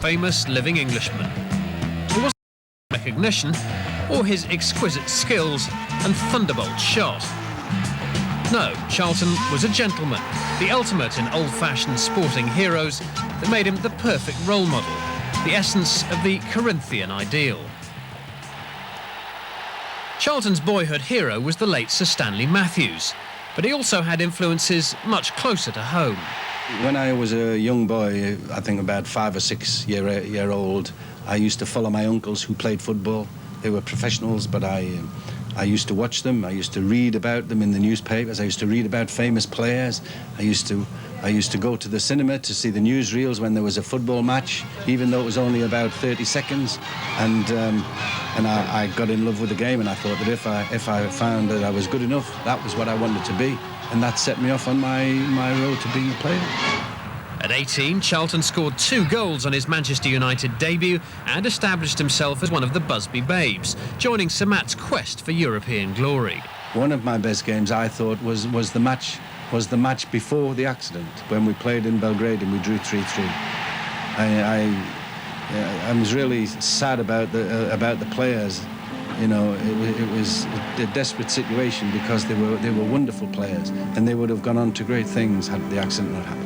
famous living Englishman. It wasn't recognition or his exquisite skills and thunderbolt shot. No, Charlton was a gentleman, the ultimate in old-fashioned sporting heroes that made him the perfect role model, the essence of the Corinthian ideal. Charlton's boyhood hero was the late Sir Stanley Matthews, but he also had influences much closer to home. When I was a young boy, I think about 5 or 6 year old, I used to follow my uncles who played football. They were professionals, but I used to watch them. I used to read about them in the newspapers. I used to read about famous players. I used to go to the cinema to see the newsreels when there was a football match, even though it was only about 30 seconds. And I got in love with the game, and I thought that if I found that I was good enough, that was what I wanted to be. And that set me off on my road to being a player. At 18, Charlton scored 2 goals on his Manchester United debut and established himself as one of the Busby Babes, joining Sir Matt's quest for European glory. One of my best games, I thought, was the match before the accident, when we played in Belgrade and we drew 3-3. I was really sad about the players. You know, it was a desperate situation because they were wonderful players, and they would have gone on to great things had the accident not happened.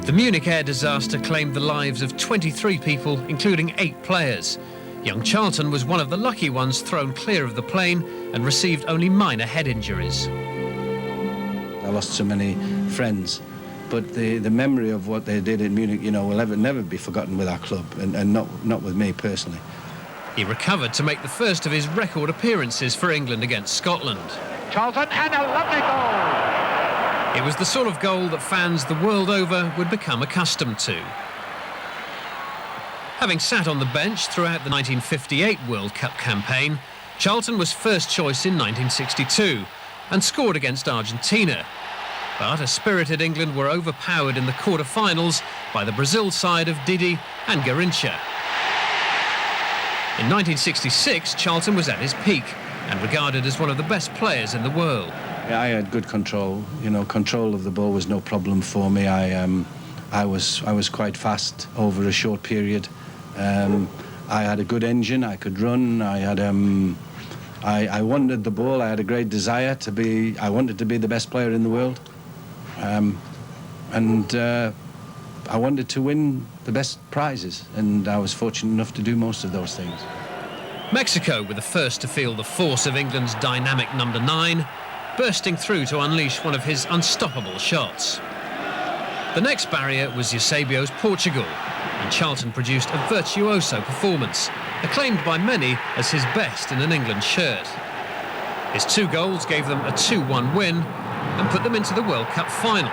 The Munich air disaster claimed the lives of 23 people, including 8 players. Young Charlton was one of the lucky ones thrown clear of the plane and received only minor head injuries. I lost so many friends, but the memory of what they did in Munich, you know, will never be forgotten with our club, and not with me personally. He recovered to make the first of his record appearances for England against Scotland. Charlton, and a lovely goal! It was the sort of goal that fans the world over would become accustomed to. Having sat on the bench throughout the 1958 World Cup campaign, Charlton was first choice in 1962 and scored against Argentina. But a spirited England were overpowered in the quarter-finals by the Brazil side of Didi and Garrincha. In 1966, Charlton was at his peak and regarded as one of the best players in the world. Yeah, I had good control. You know, control of the ball was no problem for me. I was quite fast over a short period. I had a good engine. I could run. I wanted the ball. I had a great desire to be. I wanted to be the best player in the world, and I wanted to win the best prizes. And I was fortunate enough to do most of those things. Mexico were the first to feel the force of England's dynamic number 9, bursting through to unleash one of his unstoppable shots. The next barrier was Eusebio's Portugal, and Charlton produced a virtuoso performance, acclaimed by many as his best in an England shirt. His 2 goals gave them a 2-1 win and put them into the World Cup final.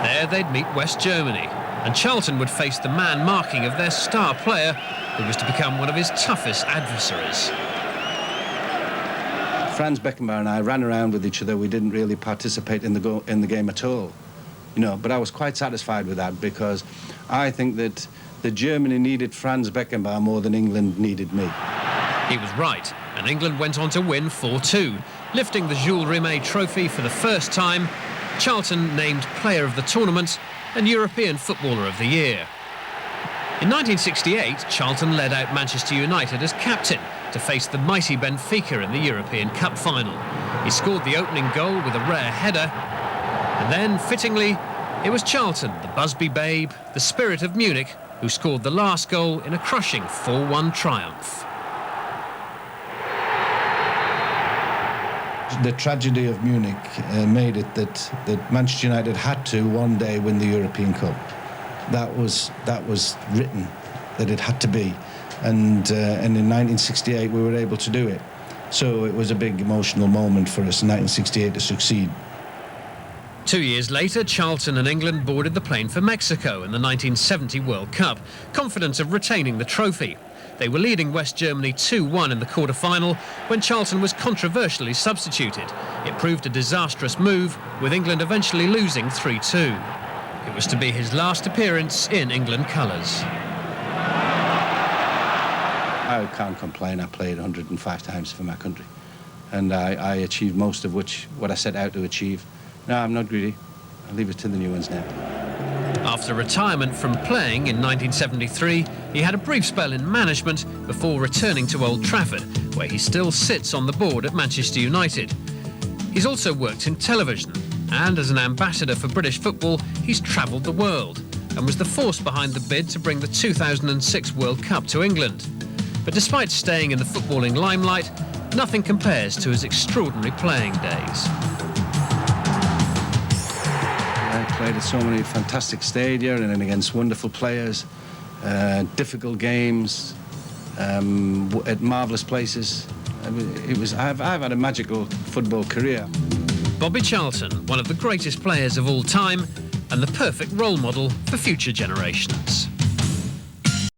There they'd meet West Germany, and Charlton would face the man marking of their star player, who was to become one of his toughest adversaries. Franz Beckenbauer and I ran around with each other. We didn't really participate in the game at all, you know. But I was quite satisfied with that, because I think that Germany needed Franz Beckenbauer more than England needed me. He was right, and England went on to win 4-2, lifting the Jules Rimet trophy for the first time. Charlton named Player of the Tournament and European Footballer of the Year. In 1968, Charlton led out Manchester United as captain to face the mighty Benfica in the European Cup final. He scored the opening goal with a rare header, and then, fittingly, it was Charlton, the Busby Babe, the spirit of Munich, who scored the last goal in a crushing 4-1 triumph. The tragedy of Munich made it that Manchester United had to one day win the European Cup. That was written, that it had to be. And in 1968 we were able to do it. So it was a big emotional moment for us in 1968 to succeed. 2 years later, Charlton and England boarded the plane for Mexico in the 1970 World Cup, confident of retaining the trophy. They were leading West Germany 2-1 in the quarter-final when Charlton was controversially substituted. It proved a disastrous move, with England eventually losing 3-2. It was to be his last appearance in England colours. I can't complain. I played 105 times for my country, and I achieved most of what I set out to achieve. No, I'm not greedy. I'll leave it to the new ones now. After retirement from playing in 1973, he had a brief spell in management before returning to Old Trafford, where he still sits on the board at Manchester United. He's also worked in television, and as an ambassador for British football, he's travelled the world and was the force behind the bid to bring the 2006 World Cup to England. But despite staying in the footballing limelight, nothing compares to his extraordinary playing days. I played at so many fantastic stadia and against wonderful players, difficult games, at marvellous places. I've had a magical football career. Bobby Charlton, one of the greatest players of all time and the perfect role model for future generations.